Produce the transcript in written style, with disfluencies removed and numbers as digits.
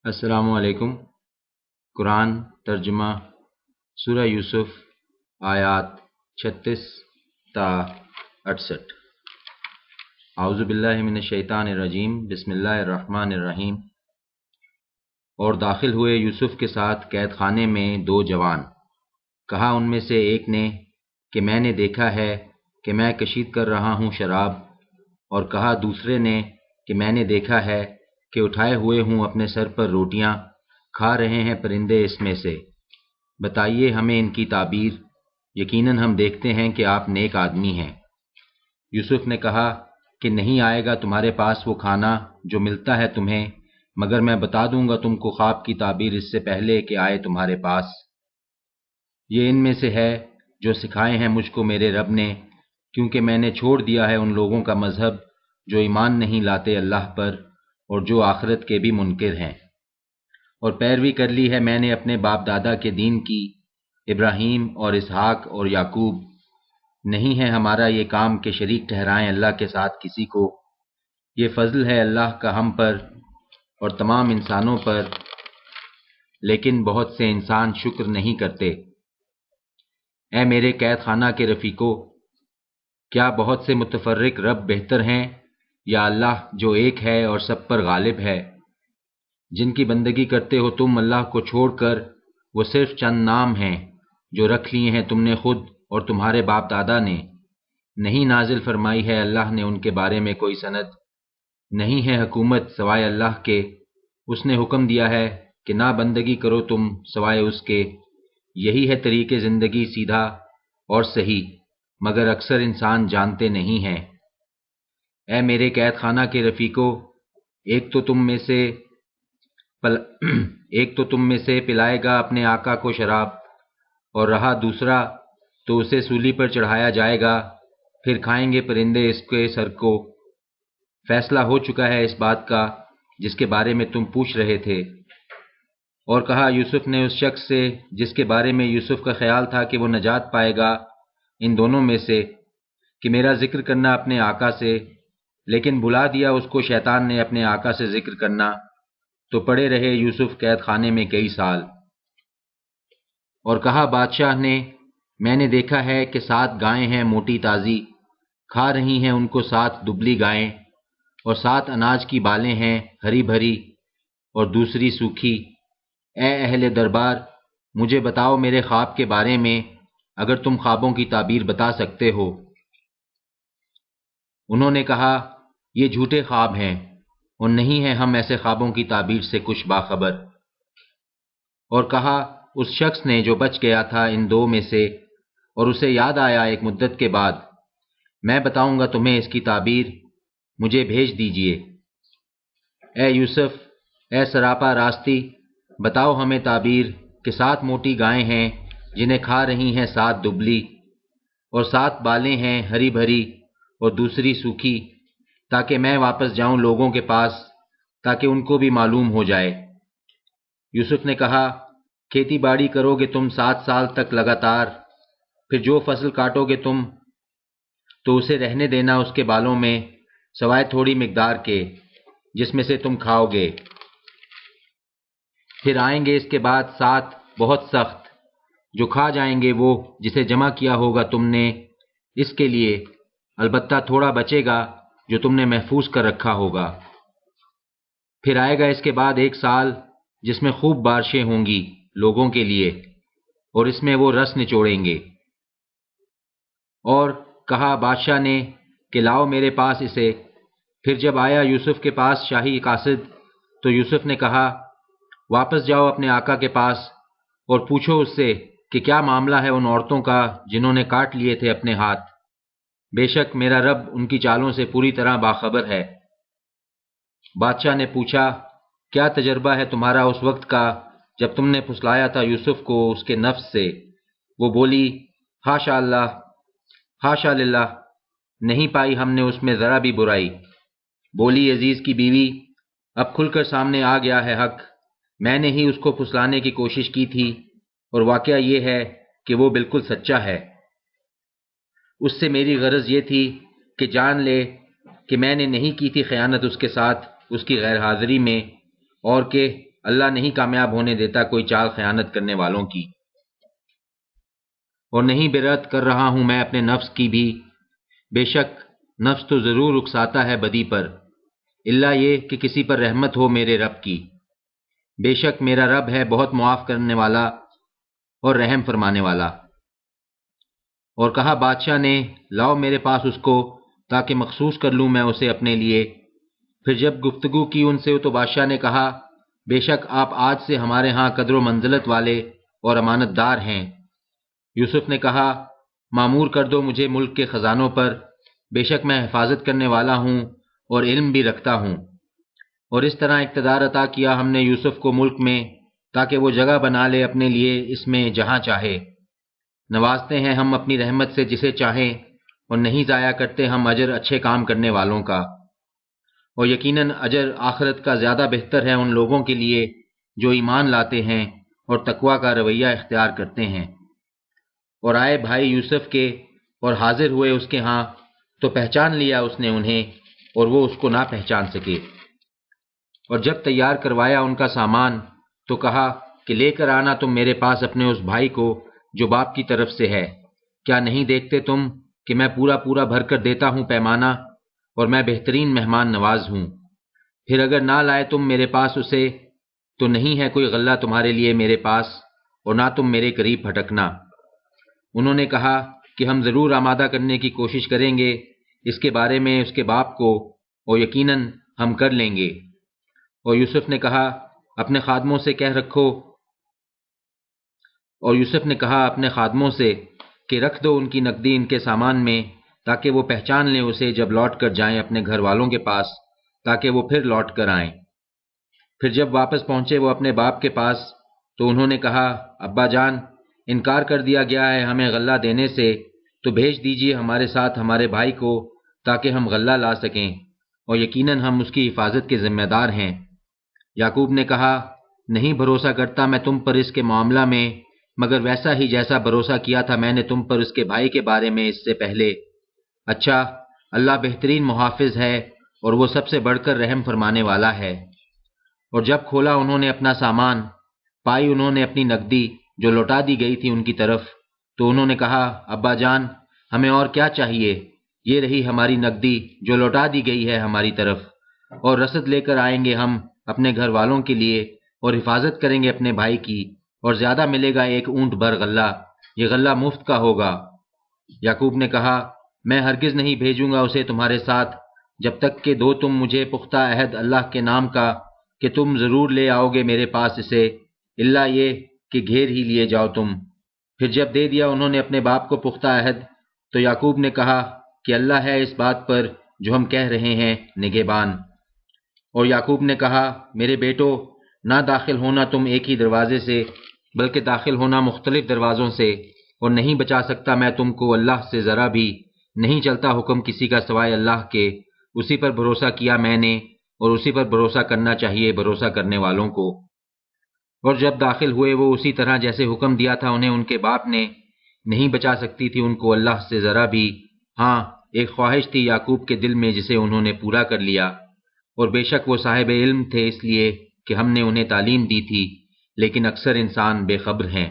السلام علیکم۔ قرآن ترجمہ سورہ یوسف آیات 36 تا 68۔ اعوذ باللہ من الشیطان الرجیم، بسم اللہ الرحمن الرحیم۔ اور داخل ہوئے یوسف کے ساتھ قید خانے میں دو جوان۔ کہا ان میں سے ایک نے کہ میں نے دیکھا ہے کہ میں کشید کر رہا ہوں شراب، اور کہا دوسرے نے کہ میں نے دیکھا ہے کہ اٹھائے ہوئے ہوں اپنے سر پر روٹیاں، کھا رہے ہیں پرندے اس میں سے۔ بتائیے ہمیں ان کی تعبیر، یقیناً ہم دیکھتے ہیں کہ آپ نیک آدمی ہیں۔ یوسف نے کہا کہ نہیں آئے گا تمہارے پاس وہ کھانا جو ملتا ہے تمہیں، مگر میں بتا دوں گا تم کو خواب کی تعبیر اس سے پہلے کہ آئے تمہارے پاس۔ یہ ان میں سے ہے جو سکھائے ہیں مجھ کو میرے رب نے، کیونکہ میں نے چھوڑ دیا ہے ان لوگوں کا مذہب جو ایمان نہیں لاتے اللہ پر اور جو آخرت کے بھی منکر ہیں، اور پیروی کر لی ہے میں نے اپنے باپ دادا کے دین کی، ابراہیم اور اسحاق اور یعقوب۔ نہیں ہے ہمارا یہ کام کہ شریک ٹھہرائیں اللہ کے ساتھ کسی کو۔ یہ فضل ہے اللہ کا ہم پر اور تمام انسانوں پر، لیکن بہت سے انسان شکر نہیں کرتے۔ اے میرے قید خانہ کے رفیقو، کیا بہت سے متفرق رب بہتر ہیں یا اللہ جو ایک ہے اور سب پر غالب ہے؟ جن کی بندگی کرتے ہو تم اللہ کو چھوڑ کر، وہ صرف چند نام ہیں جو رکھ لیے ہیں تم نے خود اور تمہارے باپ دادا نے۔ نہیں نازل فرمائی ہے اللہ نے ان کے بارے میں کوئی سند، نہیں ہے حکومت سوائے اللہ کے۔ اس نے حکم دیا ہے کہ نہ بندگی کرو تم سوائے اس کے، یہی ہے طریق زندگی سیدھا اور صحیح، مگر اکثر انسان جانتے نہیں ہیں۔ اے میرے قید خانہ کے رفیقو، ایک تو تم میں سے پلائے گا اپنے آقا کو شراب، اور رہا دوسرا تو اسے سولی پر چڑھایا جائے گا، پھر کھائیں گے پرندے اس کے سر کو۔ فیصلہ ہو چکا ہے اس بات کا جس کے بارے میں تم پوچھ رہے تھے۔ اور کہا یوسف نے اس شخص سے جس کے بارے میں یوسف کا خیال تھا کہ وہ نجات پائے گا ان دونوں میں سے، کہ میرا ذکر کرنا اپنے آقا سے، لیکن بھلا دیا اس کو شیطان نے اپنے آقا سے ذکر کرنا، تو پڑے رہے یوسف قید خانے میں کئی سال۔ اور کہا بادشاہ نے میں نے دیکھا ہے کہ 7 گائیں ہیں موٹی تازی، کھا رہی ہیں ان کو 7 دبلی گائیں، اور 7 اناج کی بالیں ہیں ہری بھری اور دوسری سوکھی۔ اے اہل دربار، مجھے بتاؤ میرے خواب کے بارے میں، اگر تم خوابوں کی تعبیر بتا سکتے ہو۔ انہوں نے کہا یہ جھوٹے خواب ہیں اور نہیں ہیں ہم ایسے خوابوں کی تعبیر سے کچھ باخبر۔ اور کہا اس شخص نے جو بچ گیا تھا ان دو میں سے اور اسے یاد آیا ایک مدت کے بعد، میں بتاؤں گا تمہیں اس کی تعبیر، مجھے بھیج دیجئے۔ اے یوسف، اے سراپا راستی، بتاؤ ہمیں تعبیر کہ 7 موٹی گائیں ہیں جنہیں کھا رہی ہیں 7 دبلی، اور 7 بالیں ہیں ہری بھری اور دوسری سوکھی، تاکہ میں واپس جاؤں لوگوں کے پاس تاکہ ان کو بھی معلوم ہو جائے۔ یوسف نے کہا کھیتی باڑی کرو گے تم 7 سال تک لگاتار، پھر جو فصل کاٹو گے تم تو اسے رہنے دینا اس کے بالوں میں، سوائے تھوڑی مقدار کے جس میں سے تم کھاؤ گے۔ پھر آئیں گے اس کے بعد 7 بہت سخت، جو کھا جائیں گے وہ جسے جمع کیا ہوگا تم نے اس کے لیے، البتہ تھوڑا بچے گا جو تم نے محفوظ کر رکھا ہوگا۔ پھر آئے گا اس کے بعد 1 سال جس میں خوب بارشیں ہوں گی لوگوں کے لیے، اور اس میں وہ رس نچوڑیں گے۔ اور کہا بادشاہ نے کہ لاؤ میرے پاس اسے۔ پھر جب آیا یوسف کے پاس شاہی قاصد، تو یوسف نے کہا واپس جاؤ اپنے آقا کے پاس اور پوچھو اس سے کہ کیا معاملہ ہے ان عورتوں کا جنہوں نے کاٹ لیے تھے اپنے ہاتھ، بے شک میرا رب ان کی چالوں سے پوری طرح باخبر ہے۔ بادشاہ نے پوچھا کیا تجربہ ہے تمہارا اس وقت کا جب تم نے پھسلایا تھا یوسف کو اس کے نفس سے؟ وہ بولی حاشا اللہ، حاشا للہ، نہیں پائی ہم نے اس میں ذرا بھی برائی۔ بولی عزیز کی بیوی اب کھل کر سامنے آ گیا ہے حق، میں نے ہی اس کو پھسلانے کی کوشش کی تھی، اور واقعہ یہ ہے کہ وہ بالکل سچا ہے۔ اس سے میری غرض یہ تھی کہ جان لے کہ میں نے نہیں کی تھی خیانت اس کے ساتھ اس کی غیر حاضری میں، اور کہ اللہ نہیں کامیاب ہونے دیتا کوئی چال خیانت کرنے والوں کی، اور نہیں برت کر رہا ہوں میں اپنے نفس کی بھی، بے شک نفس تو ضرور اکساتا ہے بدی پر، الا یہ کہ کسی پر رحمت ہو میرے رب کی، بے شک میرا رب ہے بہت معاف کرنے والا اور رحم فرمانے والا۔ اور کہا بادشاہ نے لاؤ میرے پاس اس کو تاکہ مخصوص کر لوں میں اسے اپنے لیے۔ پھر جب گفتگو کی ان سے تو بادشاہ نے کہا بے شک آپ آج سے ہمارے ہاں قدر و منزلت والے اور امانت دار ہیں۔ یوسف نے کہا معمور کر دو مجھے ملک کے خزانوں پر، بے شک میں حفاظت کرنے والا ہوں اور علم بھی رکھتا ہوں۔ اور اس طرح اقتدار عطا کیا ہم نے یوسف کو ملک میں تاکہ وہ جگہ بنا لے اپنے لیے اس میں جہاں چاہے، نوازتے ہیں ہم اپنی رحمت سے جسے چاہیں، اور نہیں ضائع کرتے ہم اجر اچھے کام کرنے والوں کا، اور یقیناً اجر آخرت کا زیادہ بہتر ہے ان لوگوں کے لیے جو ایمان لاتے ہیں اور تقوی کا رویہ اختیار کرتے ہیں۔ اور آئے بھائی یوسف کے اور حاضر ہوئے اس کے ہاں، تو پہچان لیا اس نے انہیں اور وہ اس کو نہ پہچان سکے۔ اور جب تیار کروایا ان کا سامان تو کہا کہ لے کر آنا تم میرے پاس اپنے اس بھائی کو جو باپ کی طرف سے ہے، کیا نہیں دیکھتے تم کہ میں پورا پورا بھر کر دیتا ہوں پیمانہ، اور میں بہترین مہمان نواز ہوں۔ پھر اگر نہ لائے تم میرے پاس اسے تو نہیں ہے کوئی غلہ تمہارے لیے میرے پاس، اور نہ تم میرے قریب بھٹکنا۔ انہوں نے کہا کہ ہم ضرور آمادہ کرنے کی کوشش کریں گے اس کے بارے میں اس کے باپ کو، اور یقیناً ہم کر لیں گے۔ اور یوسف نے کہا اپنے خادموں سے کہ رکھ دو ان کی نقدی ان کے سامان میں تاکہ وہ پہچان لیں اسے جب لوٹ کر جائیں اپنے گھر والوں کے پاس، تاکہ وہ پھر لوٹ کر آئیں۔ پھر جب واپس پہنچے وہ اپنے باپ کے پاس تو انہوں نے کہا ابا جان، انکار کر دیا گیا ہے ہمیں غلہ دینے سے، تو بھیج دیجئے ہمارے ساتھ ہمارے بھائی کو تاکہ ہم غلہ لا سکیں، اور یقیناً ہم اس کی حفاظت کے ذمہ دار ہیں۔ یعقوب نے کہا نہیں بھروسہ کرتا میں تم پر اس کے معاملہ میں، مگر ویسا ہی جیسا بھروسہ کیا تھا میں نے تم پر اس کے بھائی کے بارے میں اس سے پہلے۔ اچھا اللہ بہترین محافظ ہے اور وہ سب سے بڑھ کر رحم فرمانے والا ہے۔ اور جب کھولا انہوں نے اپنا سامان، پائی انہوں نے اپنی نقدی جو لوٹا دی گئی تھی ان کی طرف، تو انہوں نے کہا ابا جان ہمیں اور کیا چاہیے، یہ رہی ہماری نقدی جو لوٹا دی گئی ہے ہماری طرف، اور رسد لے کر آئیں گے ہم اپنے گھر والوں کے لیے، اور حفاظت کریں گے اپنے بھائی کی، اور زیادہ ملے گا 1 اونٹ بھر غلہ، یہ غلہ مفت کا ہوگا۔ یعقوب نے کہا میں ہرگز نہیں بھیجوں گا اسے تمہارے ساتھ جب تک کہ دو تم مجھے پختہ عہد اللہ کے نام کا کہ تم ضرور لے آؤ گے میرے پاس اسے، الا یہ کہ گھیر ہی لیے جاؤ تم۔ پھر جب دے دیا انہوں نے اپنے باپ کو پختہ عہد، تو یعقوب نے کہا کہ اللہ ہے اس بات پر جو ہم کہہ رہے ہیں نگہبان۔ اور یعقوب نے کہا میرے بیٹو، نہ داخل ہونا تم ایک ہی دروازے سے بلکہ داخل ہونا مختلف دروازوں سے، اور نہیں بچا سکتا میں تم کو اللہ سے ذرا بھی، نہیں چلتا حکم کسی کا سوائے اللہ کے، اسی پر بھروسہ کیا میں نے اور اسی پر بھروسہ کرنا چاہیے بھروسہ کرنے والوں کو۔ اور جب داخل ہوئے وہ اسی طرح جیسے حکم دیا تھا انہیں ان کے باپ نے، نہیں بچا سکتی تھی ان کو اللہ سے ذرا بھی، ہاں ایک خواہش تھی یعقوب کے دل میں جسے انہوں نے پورا کر لیا، اور بے شک وہ صاحب علم تھے اس لیے کہ ہم نے انہیں تعلیم دی تھی، لیکن اکثر انسان بے خبر ہیں۔